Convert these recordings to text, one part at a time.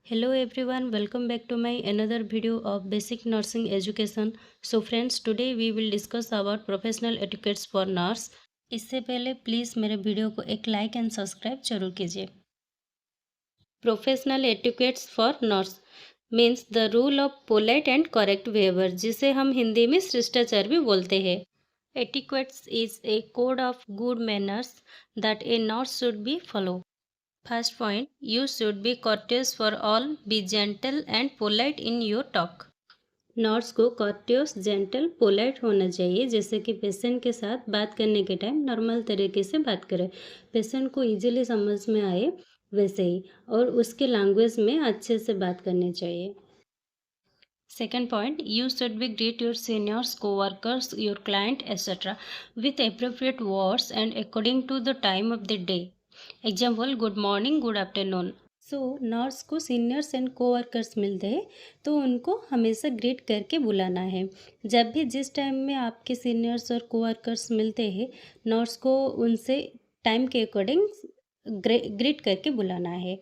Hello everyone, welcome back to my another video of basic nursing education. So friends, today we will discuss about professional etiquettes for nurse. इससे पहले please मेरे video को एक like and subscribe जरूर कीजिए. Professional etiquettes for nurse means the rule of polite and correct behaviour, जिसे हम हिंदी में शिष्टाचार भी बोलते हैं. Etiquettes is a code of good manners that a nurse should be follow. First point, you should be courteous for all, be gentle and polite in your talk. Nurse को courteous, gentle, polite होना चाहिए. जैसे कि patient के साथ बात करने के टाइम नॉर्मल तरीके से बात करें, पेशेंट को इजीली समझ में आए वैसे ही, और उसके लैंग्वेज में अच्छे से बात करनी चाहिए. Second point, you should be greet your seniors, co-workers, your client, etc. with appropriate words and according to the time of the day. Example, good morning, good afternoon. So nurse को seniors and coworkers मिलते हैं तो उनको हमेशा greet करके बुलाना है. जब भी जिस टाइम में आपके सीनियर्स और कोवर्कर्स मिलते हैं, नर्स को उनसे टाइम के अकॉर्डिंग ग्रीट करके बुलाना है.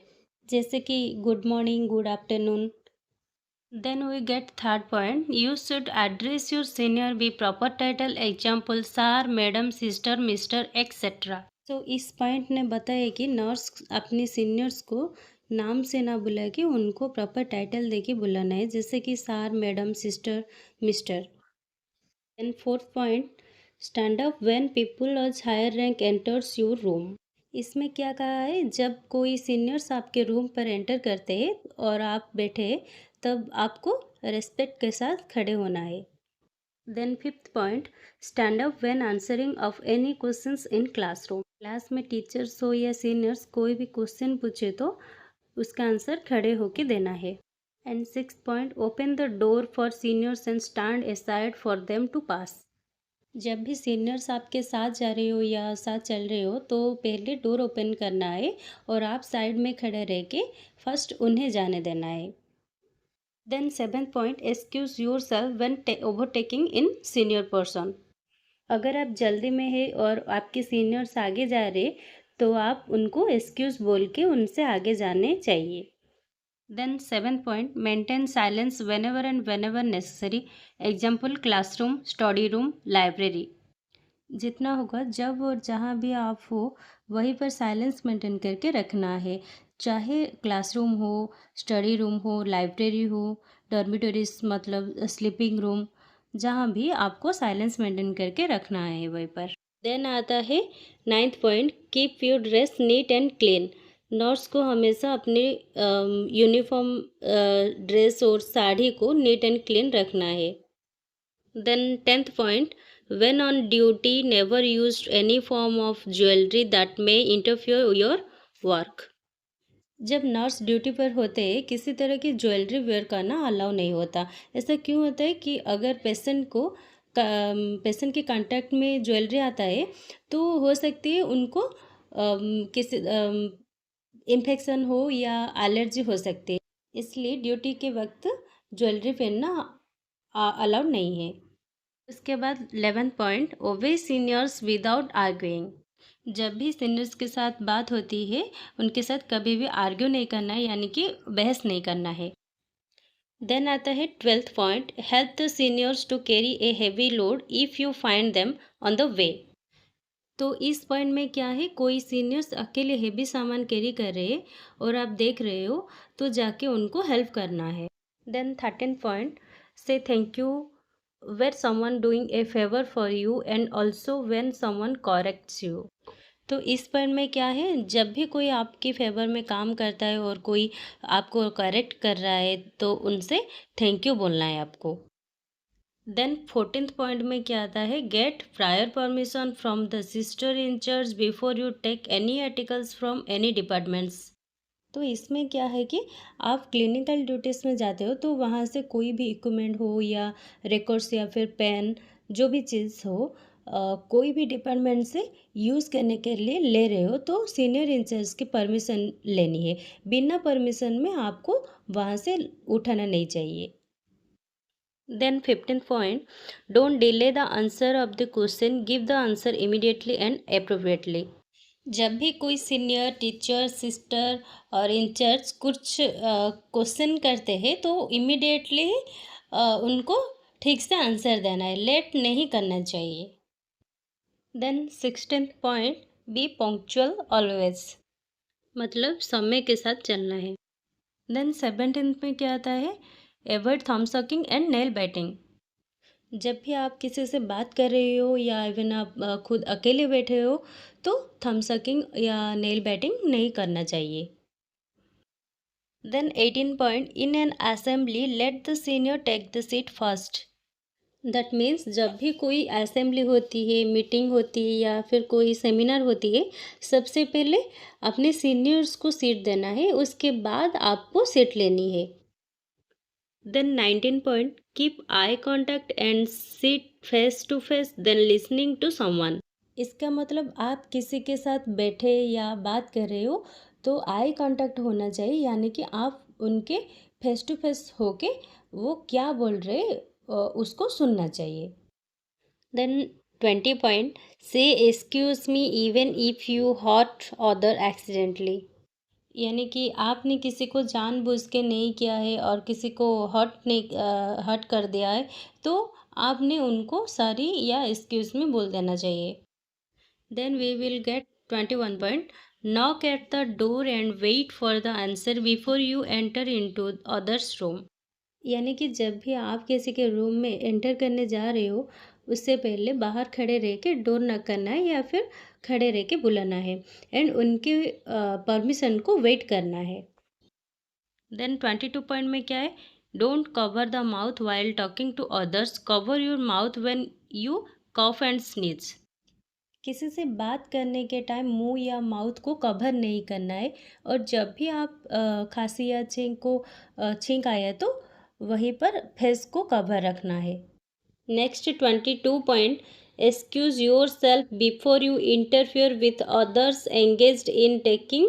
जैसे कि good morning, good afternoon. Then we get third point, you should address your senior with proper title, example sir, madam, sister, mister, etc. तो इस पॉइंट ने बताया कि नर्स अपनी सीनियर्स को नाम से ना बुला के उनको प्रॉपर टाइटल देके बुलाना है, जैसे कि sir, madam, sister, mister. And fourth point, stand up when people of higher rank enters your room. इसमें क्या कहा है, जब कोई सीनियर्स आपके रूम पर एंटर करते हैं और आप बैठे तब आपको रेस्पेक्ट के साथ खड़े होना है. Then fifth point, stand up when answering of any questions in classroom. Class में टीचर्स हो या सीनियर्स कोई भी क्वेश्चन पूछे तो उसका आंसर खड़े होके देना है. And sixth point, open the door for seniors and stand aside for them to pass. जब भी सीनियर्स आपके साथ जा रहे हो या साथ चल रहे हो तो पहले डोर ओपन करना है और आप साइड में खड़े रह के फर्स्ट उन्हें जाने देना है. Then seventh point, excuse yourself when overtaking in senior person. अगर आप जल्दी में है और आपके सीनियर्स आगे जा रहे तो आप उनको एक्सक्यूज बोल के उनसे आगे जाने चाहिए. Then seventh point, maintain silence whenever and whenever necessary. Example, classroom, study room, library. जितना होगा जब और जहाँ भी आप हो वहीं पर साइलेंस मेंटेन करके रखना है. चाहे क्लासरूम हो, स्टडी रूम हो, लाइब्रेरी हो, डॉर्मिटरीज मतलब स्लीपिंग रूम, जहाँ भी आपको साइलेंस मेंटेन करके रखना है वहीं पर. देन आता है ninth point, keep your dress neat and clean. Nurse को हमेशा अपने यूनिफॉर्म ड्रेस और साड़ी को नीट एंड क्लीन रखना है. Then tenth point, when on duty never used any form of jewelry that may interfere your work. जब nurse duty पर होते हैं किसी तरह की ज्वेलरी वेयर करना अलाउ नहीं होता. ऐसा क्यों होता है कि अगर पेशेंट के कांटेक्ट में ज्वेलरी आता है तो हो सकती है उनको किसी इन्फेक्शन हो या एलर्जी हो सकती है, इसलिए ड्यूटी के वक्त ज्वेलरी पहनना अलाउड नहीं है. उसके बाद 11th पॉइंट, ओबे सीनियर्स विदाउट आर्ग्यूइंग. जब भी सीनियर्स के साथ बात होती है उनके साथ कभी भी आर्ग्यू नहीं करना है, यानी कि बहस नहीं करना है. देन आता है 12th point, help the seniors to carry a heavy load if you find them on the way. तो इस पॉइंट में क्या है, कोई सीनियर्स अकेले हैवी सामान कैरी कर रहे हैं और आप देख रहे हो तो जाके उनको हेल्प करना है. देन 13th पॉइंट, से thank you where someone doing a favor for you and also when someone corrects you. तो इस पॉइंट में क्या है, जब भी कोई आपके फेवर में काम करता है और कोई आपको करेक्ट कर रहा है तो उनसे थैंक यू बोलना है आपको. देन 14th पॉइंट में क्या आता है, get prior permission from the sister incharge before you take any articles from any departments. तो इसमें क्या है कि आप क्लिनिकल ड्यूटीज़ में जाते हो तो वहाँ से कोई भी इक्विपमेंट हो या रिकॉर्ड्स या फिर पेन, जो भी चीज़ हो, कोई भी डिपार्टमेंट से यूज़ करने के लिए ले रहे हो तो सीनियर इंचार्ज की परमिशन लेनी है. बिना परमिशन में आपको वहाँ से उठाना नहीं चाहिए. Then 15th point, don't delay the answer of the question, give the answer immediately and appropriately. जब भी कोई सीनियर टीचर सिस्टर और इंचार्ज कुछ क्वेश्चन करते हैं तो इमिडिएटली उनको ठीक से आंसर देना है, लेट नहीं करना चाहिए। Then 16th point, be punctual always, मतलब समय के साथ चलना है। देन 17th में क्या आता है, avoid thumb sucking and nail biting. जब भी आप किसी से बात कर रहे हो या इवन आप खुद अकेले बैठे हो तो थंब सकिंग या नेल बाइटिंग नहीं करना चाहिए। Then 18 point, in an assembly let the senior take the seat first. That means जब भी कोई असेंबली होती है, मीटिंग होती है या फिर कोई सेमिनार होती है, सबसे पहले अपने सीनियर्स को सीट देना है, उसके बाद आपको सीट लेनी है। Then 19 point, keep eye contact and sit face to face then listening to someone. इसका मतलब आप किसी के साथ बैठे या बात कर रहे हो तो आई कांटेक्ट होना चाहिए, यानी कि आप उनके फेस टू फेस होके वो क्या बोल रहे उसको सुनना चाहिए। Then 20 point, say excuse me even if you hot other accidentally, यानी कि आपने किसी को जानबूझ के नहीं किया है और किसी को हर्ट कर दिया है तो आपने उनको सॉरी या एक्सक्यूज मी बोल देना चाहिए। Then we will get 21 point. Knock at the door and wait for the answer before you enter into others room. यानी कि जब भी आप किसी के रूम में एंटर करने जा रहे हो उससे पहले बाहर खड़े रह के डोर नॉक करना है या फिर खड़े रह के बुलाना है एंड उनके परमिशन को वेट करना है। देन 22 पॉइंट में क्या है, don't cover the mouth while talking to others, cover your mouth when you cough and sneeze. किसी से बात करने के टाइम मुंह या माउथ को कवर नहीं करना है और जब भी आप खांसी या छींक आए तो वहीं पर फेस को कवर रखना है। Next 22 point, excuse yourself before you interfere with others engaged in taking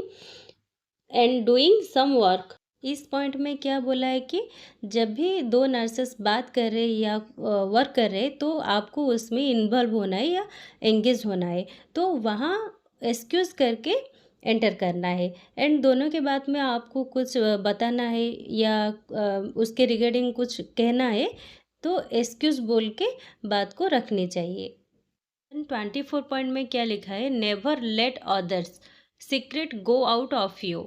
and doing some work. इस पॉइंट में क्या बोला है कि जब भी दो नर्सेस बात कर रहे या वर्क कर रहे तो आपको उसमें इन्वॉल्व होना है या एंगेज होना है, तो वहाँ एक्सक्यूज़ करके एंटर करना है एंड दोनों के बाद में आपको कुछ बताना है या उसके रिगार्डिंग कुछ कहना है तो एक्सक्यूज़ बोल के बात को रखनी चाहिए। 24 पॉइंट में क्या लिखा है, never let others secret go out of you.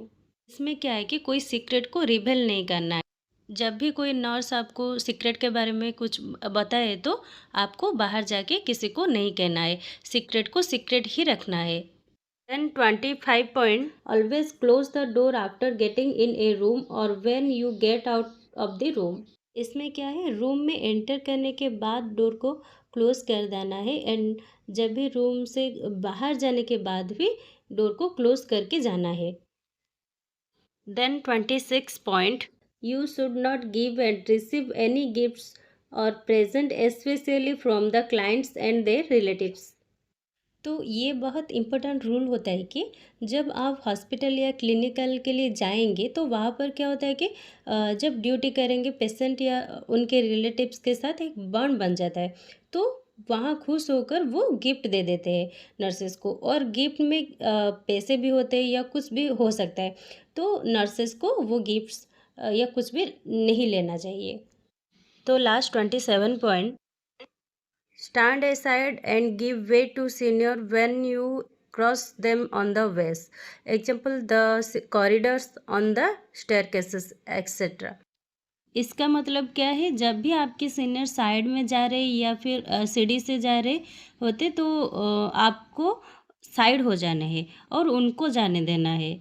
इसमें क्या है कि कोई सीक्रेट को रिवील नहीं करना है। जब भी कोई नर्स आपको सीक्रेट के बारे में कुछ बताए तो आपको बाहर जाके किसी को नहीं कहना है, सीक्रेट को सीक्रेट ही रखना है। Then 25 point, always close the door after getting in a room और when you get out of the room. इसमें क्या है, रूम में एंटर करने के बाद डोर को क्लोज कर देना है एंड जब भी रूम से बाहर जाने के बाद भी डोर को क्लोज करके जाना है। Then 26 point, you should not give and receive any gifts or present especially from the clients and their relatives. तो ये बहुत इम्पोर्टेंट रूल होता है कि जब आप हॉस्पिटल या क्लिनिकल के लिए जाएंगे तो वहाँ पर क्या होता है कि जब ड्यूटी करेंगे पेशेंट या उनके रिलेटिव्स के साथ एक बॉन्ड बन जाता है, तो वहाँ खुश होकर वो गिफ्ट दे देते हैं नर्सेस को और गिफ्ट में पैसे भी होते हैं या कुछ भी हो सकता है, तो नर्सेस को वो गिफ्ट्स या कुछ भी नहीं लेना चाहिए। तो last 27 point, stand aside and give way to senior when you cross them on the ways. Example, the corridors on the staircases, etc. इसका मतलब क्या है, जब भी आपके सीनियर साइड में जा रहे या फिर सीढ़ी से जा रहे होते तो आपको साइड हो जाना है और उनको जाने देना है।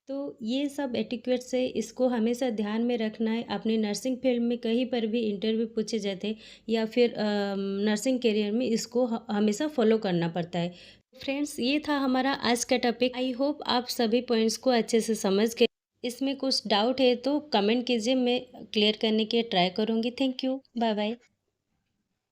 तो ये सब एटिक्वेट्स है, इसको हमेशा ध्यान में रखना है। अपनी नर्सिंग फील्ड में कहीं पर भी इंटरव्यू पूछे जाते या फिर नर्सिंग करियर में इसको हमेशा फॉलो करना पड़ता है। फ्रेंड्स, ये था हमारा आज का टॉपिक। आई होप आप सभी पॉइंट्स को अच्छे से समझ गए। इसमें कुछ डाउट है तो कमेंट कीजिए, मैं क्लियर करने की ट्राई करूँगी। Thank you, bye bye.